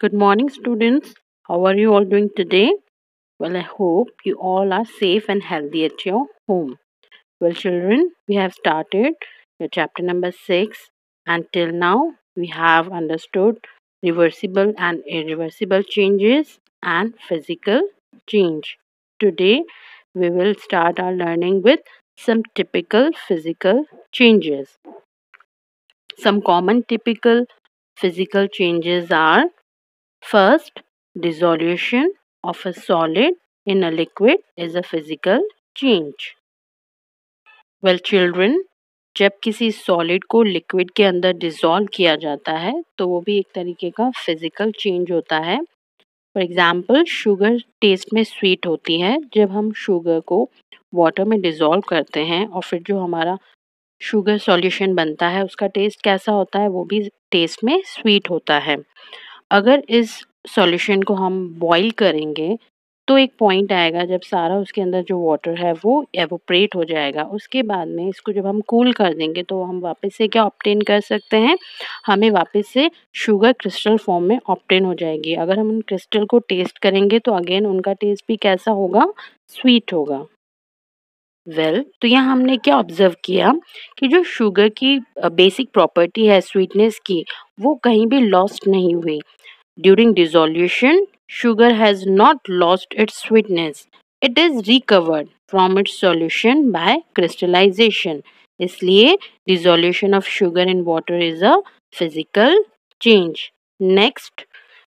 Good morning, students. How are you all doing today? Well, I hope you all are safe and healthy at your home. Well, children, we have started your chapter number 6. Until now, we have understood reversible and irreversible changes and physical change. Today, we will start our learning with some typical physical changes. Some common typical physical changes are: first, dissolution of a solid in a liquid is a physical change. Well, children, जब किसी solid को liquid के अंदर dissolve किया जाता है तो वो भी एक तरीके का फिजिकल चेंज होता है. फॉर एग्जाम्पल, शुगर टेस्ट में स्वीट होती है. जब हम शुगर को वाटर में डिसॉल्व करते हैं और फिर जो हमारा शुगर सॉल्यूशन बनता है उसका टेस्ट कैसा होता है, वो भी टेस्ट में स्वीट होता है. अगर इस सॉल्यूशन को हम बॉईल करेंगे तो एक पॉइंट आएगा जब सारा उसके अंदर जो वाटर है वो एवोपरेट हो जाएगा. उसके बाद में इसको जब हम कूल कर देंगे तो हम वापस से क्या ऑब्टेन कर सकते हैं, हमें वापस से शुगर क्रिस्टल फॉर्म में ऑब्टेन हो जाएगी. अगर हम उन क्रिस्टल को टेस्ट करेंगे तो अगेन उनका टेस्ट भी कैसा होगा, स्वीट होगा. तो यहाँ हमने क्या ऑब्जर्व किया कि जो शुगर की बेसिक प्रॉपर्टी है स्वीटनेस की, वो कहीं भी लॉस्ट नहीं हुई. During dissolution, sugar has not lost its sweetness. It is recovered from its solution by crystallization. इसलिए dissolution of sugar in water is a physical change. Next,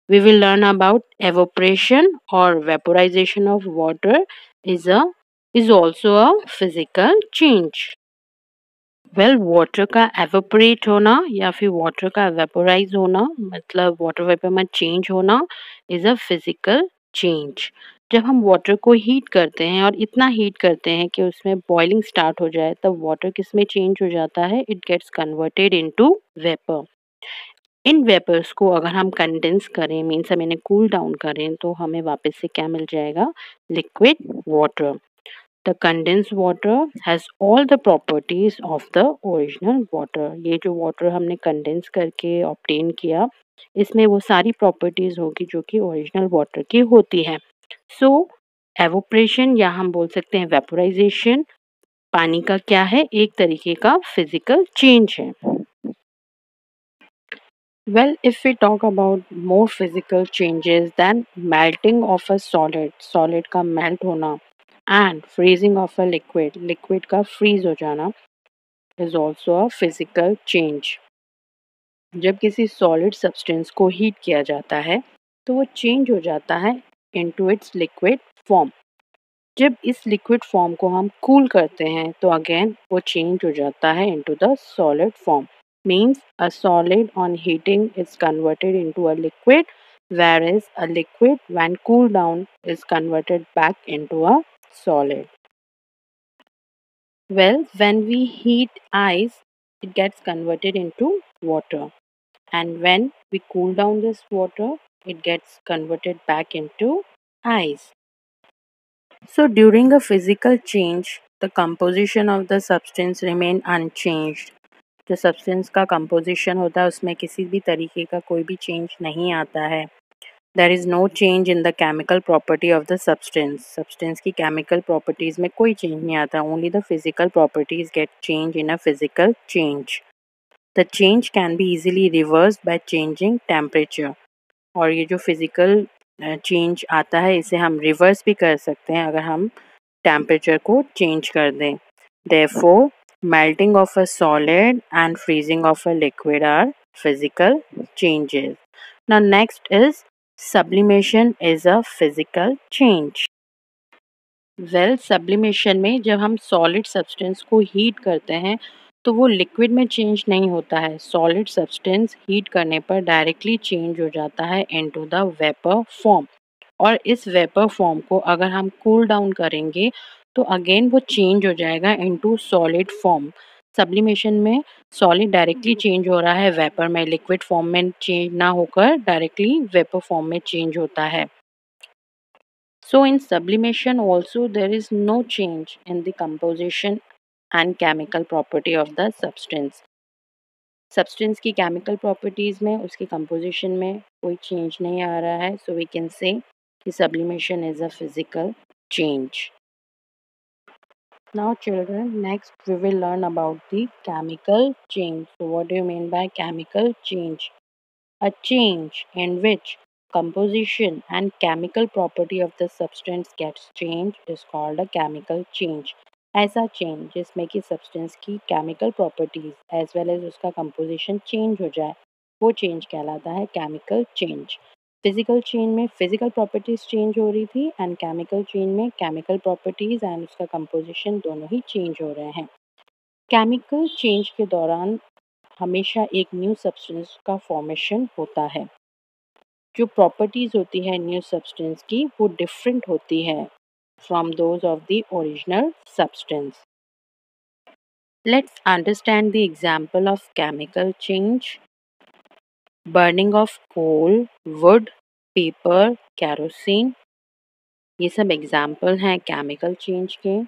we will learn about evaporation or vaporization of water is also a physical change. Water का evaporate होना या फिर water का vaporise होना, मतलब water vapour में change होना, is a physical change. जब हम वाटर को हीट करते हैं और इतना हीट करते हैं कि उसमें बॉइलिंग स्टार्ट हो जाए, तब वाटर किस में चेंज हो जाता है, it gets converted into vapour. इन वेपर्स को अगर हम कंडेंस करें, मीन्स हम इन्हें कूल डाउन करें, तो हमें वापस से क्या मिल जाएगा, liquid water. The condensed water has all the properties of the original water. ये जो water हमने condense करके obtain किया, इसमें वो सारी properties होगी जो कि original water की होती है. So, evaporation या हम बोल सकते हैं vaporization, पानी का क्या है, एक तरीके का physical change है. Well, if we talk about more physical changes than melting of a solid का melt होना and freezing of a liquid का freeze हो जाना is also a physical change. जब किसी solid substance को heat किया जाता है तो वो change हो जाता है into its liquid form. जब इस liquid form को हम cool करते हैं तो again वो change हो जाता है into the solid form. Means a solid on heating is converted into a liquid, whereas a liquid when cooled down is converted back into a solid. Well, when we heat ice, it gets converted into water, and when we cool down this water, it gets converted back into ice. So during a physical change, the composition of the substance remain unchanged. जो substance का composition होता है उसमें किसी भी तरीके का कोई भी चेंज नहीं आता है. There is no change in the chemical property of the substance की केमिकल प्रॉपर्टीज़ में कोई चेंज नहीं आता. Only the physical properties get change in a physical change. The change can be easily reverse by changing temperature. और ये जो physical change आता है इसे हम रिवर्स भी कर सकते हैं अगर हम टेम्परेचर को चेंज कर दें. Therefore, melting of a solid and freezing of a liquid are physical changes. Now next is sublimation is a physical change. Sublimation में जब हम solid substance को heat करते हैं तो वो liquid में change नहीं होता है. Solid substance heat करने पर directly change हो जाता है into the vapor form. और इस वेपर फॉर्म को अगर हम कूल डाउन करेंगे तो अगेन वो चेंज हो जाएगा इनटू सॉलिड फॉर्म. सब्लिमेशन में सॉलिड डायरेक्टली चेंज हो रहा है वेपर में, लिक्विड फॉर्म में चेंज ना होकर डायरेक्टली वेपर फॉर्म में चेंज होता है. So in sublimation also there is no change in the composition and chemical property of the substance. Substance की केमिकल प्रॉपर्टीज़ में, उसके कंपोजिशन में कोई चेंज नहीं आ रहा है, सो वी कैन से कि sublimation is a physical change. Now children, next we will learn about the chemical change. So what do you mean by chemical change? A change in which composition and chemical property of the substance gets changed is called a chemical change. ऐसा change जिसमें कि substance की chemical properties as well as उसका composition change हो जाए, वो change कहलाता है केमिकल चेंज. फिजिकल चेंज में फिजिकल प्रॉपर्टीज चेंज हो रही थी एंड केमिकल चेंज में केमिकल प्रॉपर्टीज एंड उसका कंपोजिशन दोनों ही चेंज हो रहे हैं. केमिकल चेंज के दौरान हमेशा एक न्यू सब्सटेंस का फॉर्मेशन होता है. जो प्रॉपर्टीज होती है न्यू सब्सटेंस की वो डिफरेंट होती है from those of the original substance. Let's understand the example of chemical change. Burning of coal, wood, paper, kerosene. ये सब एग्जाम्पल हैं केमिकल चेंज के.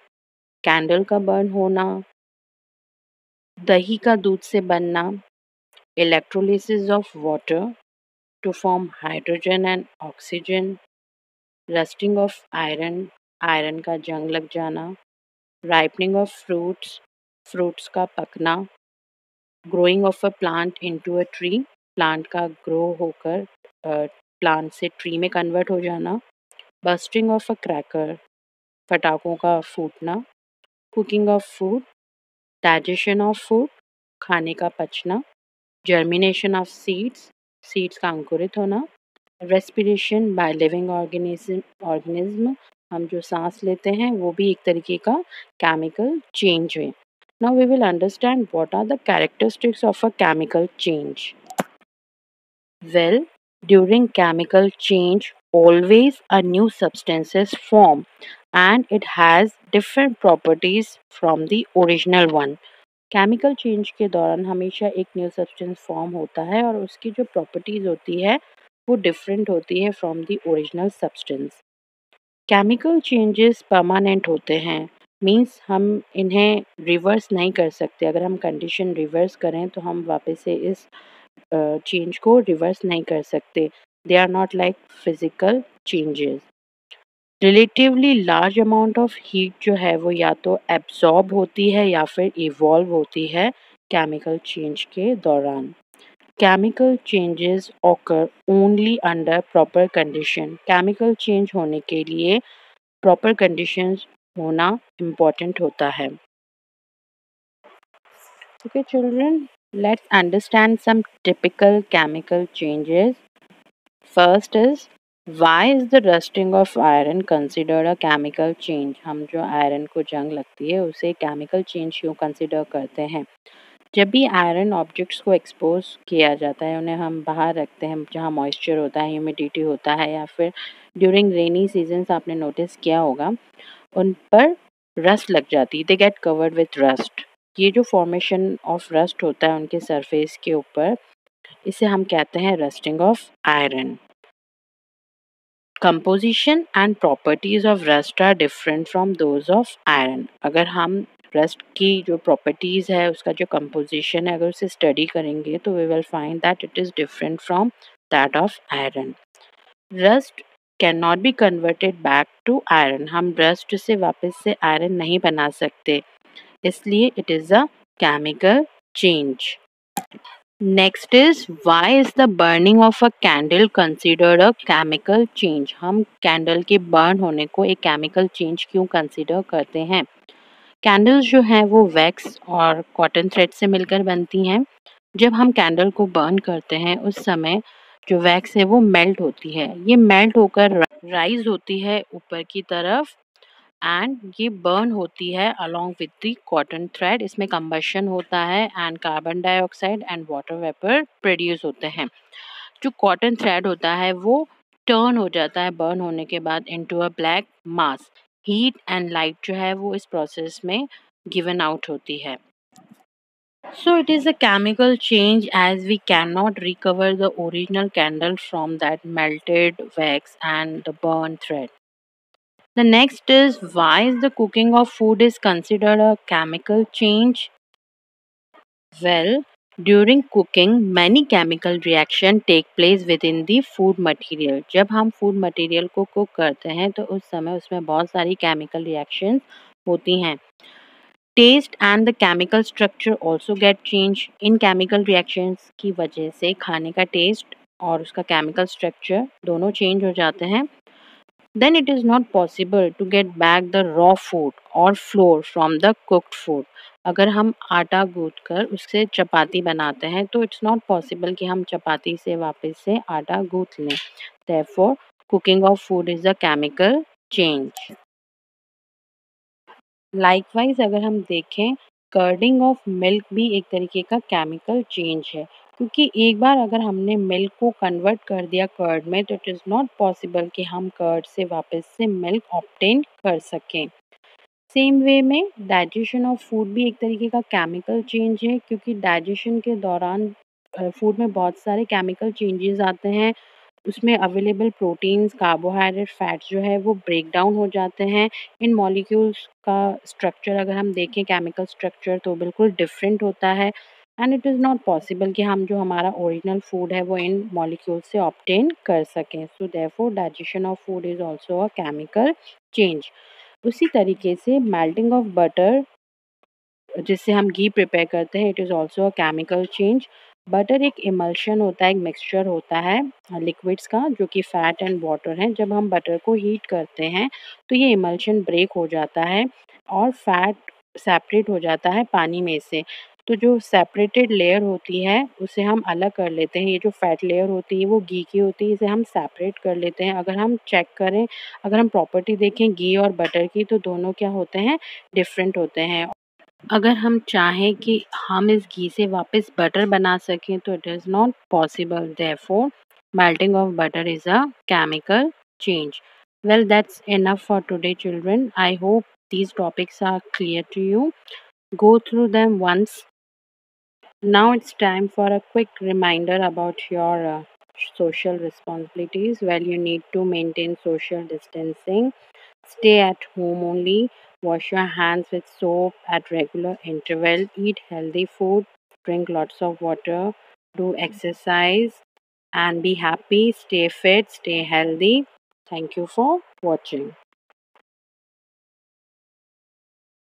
कैंडल का बर्न होना, दही का दूध से बनना, electrolysis of water to form hydrogen and oxygen, rusting of iron, iron का जंग लग जाना, राइपनिंग ऑफ फ्रूट्स, फ्रूट्स का पकना, growing of a plant into a tree, plant का ग्रो होकर प्लांट से ट्री में कन्वर्ट हो जाना, बस्टिंग ऑफ अ क्रैकर, पटाखों का फूटना, cooking of food, digestion of food, खाने का पचना, जर्मिनेशन ऑफ सीड्स, सीड्स का अंकुरित होना, रेस्पिरेशन बाय लिविंग ऑर्गेनिज्म, हम जो सांस लेते हैं वो भी एक तरीके का केमिकल चेंज है. Now we will understand what are the characteristics of a chemical change. Well, during chemical change, always a new substances form and it has different properties from the original one. Chemical change के दौरान हमेशा एक new substance form होता है और उसकी जो properties होती है वो डिफरेंट होती है from the original substance. Chemical changes permanent होते हैं, मीन्स हम इन्हें रिवर्स नहीं कर सकते. अगर हम कंडीशन रिवर्स करें तो हम वापस से इस चेंज को रिवर्स नहीं कर सकते. They are not like physical changes. Relatively large amount of heat जो है वो या तो एब्जॉर्ब होती है या फिर इवॉल्व होती है केमिकल चेंज के दौरान. Chemical changes occur only under proper condition. Chemical change होने के लिए प्रॉपर कंडीशंस होना इम्पॉर्टेंट होता है. Okay children, let's understand some typical chemical changes. First is, why is the rusting of iron considered a chemical change? हम जो iron को जंग लगती है उसे केमिकल चेंज क्यों कंसिडर करते हैं? जब भी आयरन ऑब्जेक्ट्स को एक्सपोज किया जाता है, उन्हें हम बाहर रखते हैं जहाँ मॉइस्चर होता है, ह्यूमिडिटी होता है, या फिर ड्यूरिंग रेनी सीजन्स आपने नोटिस किया होगा, उन पर रस्ट लग जाती है. They get covered with rust. ये जो फॉर्मेशन ऑफ रस्ट होता है उनके सरफेस के ऊपर, इसे हम कहते हैं rusting of iron. Composition and properties of rust are different from those of iron. अगर हम रस्ट की जो प्रॉपर्टीज है, उसका जो कंपोजिशन है, अगर उसे स्टडी करेंगे तो we will find that it is different from that of iron. Rust can not be converted back to iron. हम रस्ट से वापस से आयरन नहीं बना सकते, इसलिए it is a chemical change. Next is, why is the burning of a candle considered a chemical change. हम candle के बर्न होने को एक केमिकल चेंज क्यों कंसिडर करते हैं? कैंडल्स जो हैं वो वैक्स और कॉटन थ्रेड से मिलकर बनती हैं. जब हम कैंडल को बर्न करते हैं उस समय जो वैक्स है वो मेल्ट होती है. ये मेल्ट होकर राइज होती है ऊपर की तरफ एंड ये बर्न होती है along with the cotton thread. इसमें कंबशन होता है and carbon dioxide and water vapour produce होते हैं. जो कॉटन थ्रेड होता है वो टर्न हो जाता है बर्न होने के बाद into a black mass. Heat and light जो है वो इस प्रोसेस में गिवन आउट होती है. So it is a chemical change as we cannot recover the original candle from that melted wax and the burn thread. The next is, why is the cooking of food is considered a chemical change? Well, During cooking, many chemical reaction take place within the food material. जब हम food material को cook करते हैं तो उस समय उसमें बहुत सारी chemical reactions होती हैं. Taste and the chemical structure also get changed. In chemical reactions की वजह से खाने का taste और उसका chemical structure दोनों change हो जाते हैं. Then it is not possible to get back the raw food or flour from the cooked food. अगर हम आटा गूँथ कर उससे चपाती बनाते हैं तो it's not possible कि हम चपाती से वापस से आटा गूँथ लें. Therefore, cooking of food is a chemical change. Likewise, अगर हम देखें कर्डिंग ऑफ मिल्क भी एक तरीके का केमिकल चेंज है, क्योंकि एक बार अगर हमने मिल्क को कन्वर्ट कर दिया कर्ड में तो इट इज़ नॉट पॉसिबल कि हम कर्ड से वापस से मिल्क ऑब्टेन कर सकें. सेम वे में डाइजेशन ऑफ फूड भी एक तरीके का केमिकल चेंज है, क्योंकि डाइजेशन के दौरान फूड में बहुत सारे केमिकल चेंजेस आते हैं. उसमें अवेलेबल प्रोटीन्स, कार्बोहाइड्रेट, फैट्स जो है वो ब्रेक डाउन हो जाते हैं. इन मॉलिक्यूल्स का स्ट्रक्चर अगर हम देखें केमिकल स्ट्रक्चर तो बिल्कुल डिफरेंट होता है and it is not possible कि हम जो हमारा ओरिजिनल फूड है वो इन मॉलिक्यूल्स से ऑब्टेन कर सकें. So therefore digestion of food is also a chemical change. उसी तरीके से मेल्टिंग ऑफ बटर जिससे हम घी प्रिपेयर करते हैं, it is also a chemical change. Butter एक इमल्शन होता है, एक मिक्सचर होता है लिक्विड्स का जो कि फैट एंड वाटर है. जब हम बटर को हीट करते हैं तो ये इमल्शन ब्रेक हो जाता है और फैट सेपरेट हो जाता है पानी में से. तो जो सेपरेटेड लेयर होती है उसे हम अलग कर लेते हैं. ये जो फैट लेयर होती है वो घी की होती है, इसे हम सेपरेट कर लेते हैं. अगर हम चेक करें, अगर हम प्रॉपर्टी देखें घी और बटर की तो दोनों क्या होते हैं, डिफरेंट होते हैं. अगर हम चाहें कि हम इस घी से वापस बटर बना सकें तो it is not possible. Therefore melting of butter is a chemical change. Well, that's enough for today, children. I hope these topics are clear to you. Go through them once. Now it's time for a quick reminder about your social responsibilities. Well, you need to maintain social distancing. Stay at home only. Wash your hands with soap at regular interval. Eat healthy food. Drink lots of water. Do exercise. And be happy. Stay fit. Stay healthy. Thank you for watching.